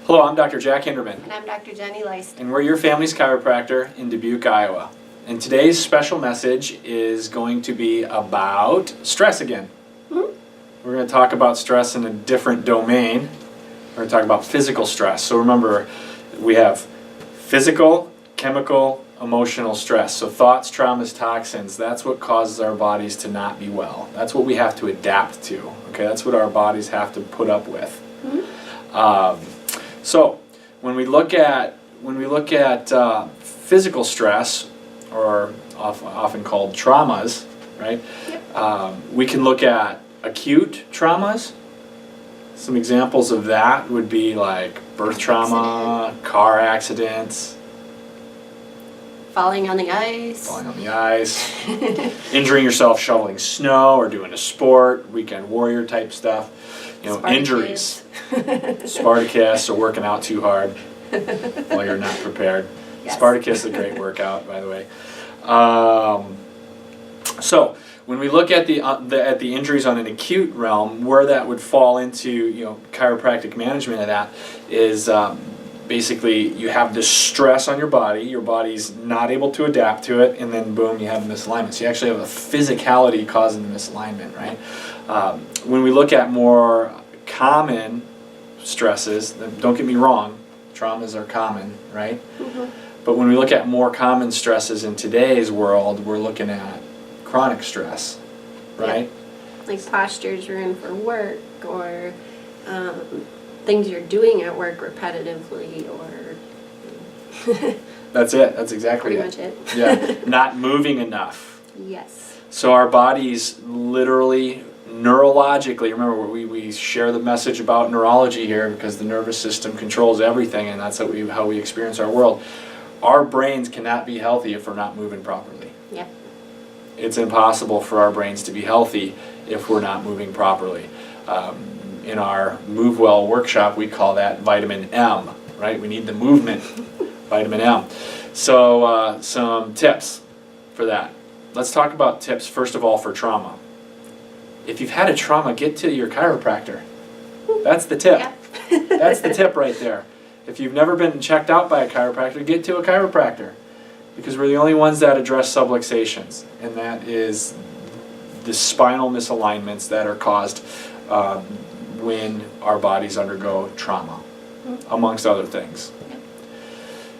Hello, I'm Dr. Jack Hinderman. And I'm Dr. Jenny Leist. And we're your family's chiropractor in Dubuque, Iowa. And today's special message is going to be about stress again. We're going to talk about stress in a different domain. We're going to talk about physical stress. So remember, we have physical, chemical, emotional stress. So thoughts, traumas, toxins, that's what causes our bodies to not be well. That's what we have to adapt to. Okay, that's what our bodies have to put up with. So when we look at physical stress, or often called traumas, right? Yep. We can look at acute traumas. Some examples of that would be like birth trauma, car accidents, falling on the ice, injuring yourself shoveling snow or doing a sport, weekend warrior type stuff. You know, injuries, Spartacus, or working out too hard while you're not prepared. Yes. Spartacus is a great workout, by the way. So when we look at the injuries on an acute realm, where that would fall into, you know, chiropractic management of that is basically you have this stress on your body. Your body's not able to adapt to it, and then boom, you have a misalignment. So you actually have a physicality causing the misalignment, right? When we look at more common stresses, don't get me wrong, traumas are common, right? But when we look at more common stresses in today's world, we're looking at chronic stress, right? Yeah. Like postures you're in for work, or things you're doing at work repetitively, or... That's it. That's exactly pretty much it. Yeah, not moving enough. Yes. So our bodies literally, neurologically, remember we share the message about neurology here because the nervous system controls everything, and that's how we experience our world. Our brains cannot be healthy if we're not moving properly. Yep. It's impossible for our brains to be healthy if we're not moving properly. In our Move Well workshop, we call that vitamin M, right? We need the movement, vitamin M. So some tips for that. Let's talk about tips, first of all, for trauma. If you've had a trauma, get to your chiropractor. That's the tip. Yeah. That's the tip right there. If you've never been checked out by a chiropractor, get to a chiropractor. Because we're the only ones that address subluxations. And that is the spinal misalignments that are caused when our bodies undergo trauma, amongst other things.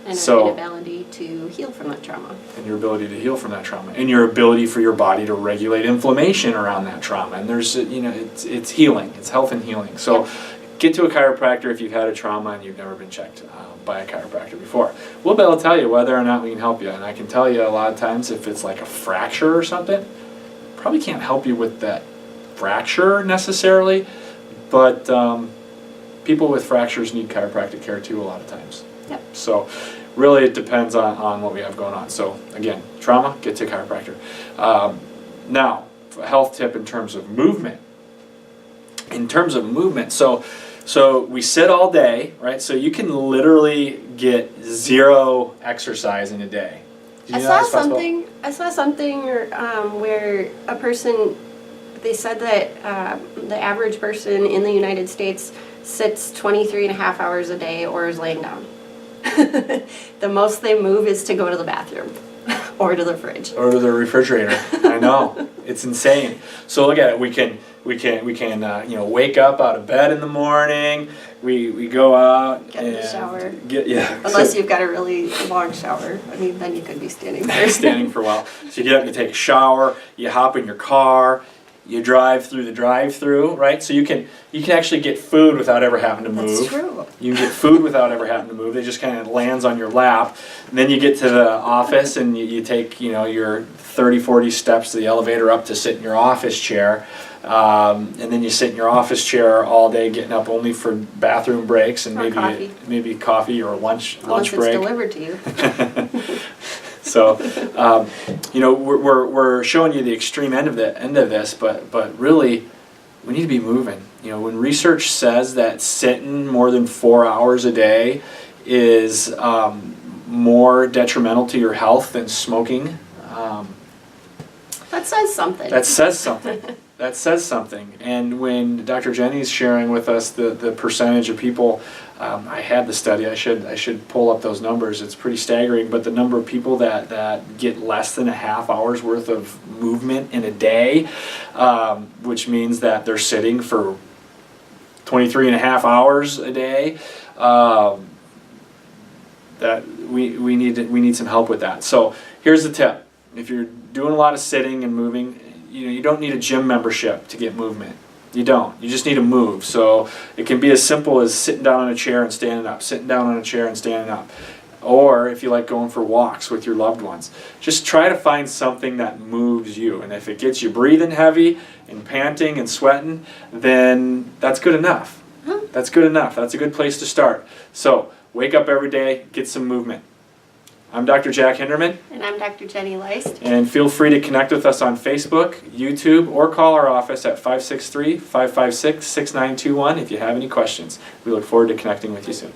And our inability to heal from that trauma. And your ability to heal from that trauma. And your ability for your body to regulate inflammation around that trauma. And there's, you know, it's healing. It's health and healing. So get to a chiropractor if you've had a trauma and you've never been checked by a chiropractor before. We'll be able to tell you whether or not we can help you. And I can tell you a lot of times if it's like a fracture or something, probably can't help you with that fracture necessarily. But people with fractures need chiropractic care too a lot of times. Yep. So really it depends on what we have going on. So again, trauma, get to a chiropractor. Now, a health tip in terms of movement. So we sit all day, right? So you can literally get 0 exercise in a day. I saw something where a person, they said that the average person in the United States sits 23.5 hours a day or is laying down. The most they move is to go to the bathroom or to the fridge. Or to the refrigerator. I know. It's insane. So look at it. We can you know, wake up out of bed in the morning. We go out get in the shower. Unless you've got a really long shower. I mean, then you could be standing for a while. So you get up, you take a shower, you hop in your car, you drive through the drive-through, right? So you can actually get food without ever having to move. That's true. You can get food without ever having to move. It just kind of lands on your lap. And then you get to the office and you take, you know, your 30, 40 steps to the elevator up to sit in your office chair. And then you sit in your office chair all day, getting up only for bathroom breaks and maybe coffee or lunch break. Unless it's delivered to you. So, you know, we're showing you the extreme end of this, but really, we need to be moving. You know, when research says that sitting more than 4 hours a day is more detrimental to your health than smoking, that says something. That says something. That says something. And when Dr. Jenny's sharing with us the percentage of people, I had the study, I should pull up those numbers, it's pretty staggering, but the number of people that get less than a half hour's worth of movement in a day, which means that they're sitting for 23 and a half hours a day, that we need some help with that. So here's the tip. If you're doing a lot of sitting and moving, you don't need a gym membership to get movement. You don't. You just need to move. So it can be as simple as sitting down on a chair and standing up, sitting down on a chair and standing up. Or if you like going for walks with your loved ones, just try to find something that moves you. And if it gets you breathing heavy and panting and sweating, then that's good enough. That's good enough. That's a good place to start. So wake up every day, get some movement. I'm Dr. Jack Hinderman. And I'm Dr. Jenny Leist. And feel free to connect with us on Facebook, YouTube, or call our office at 563-556-6921 if you have any questions. We look forward to connecting with you soon.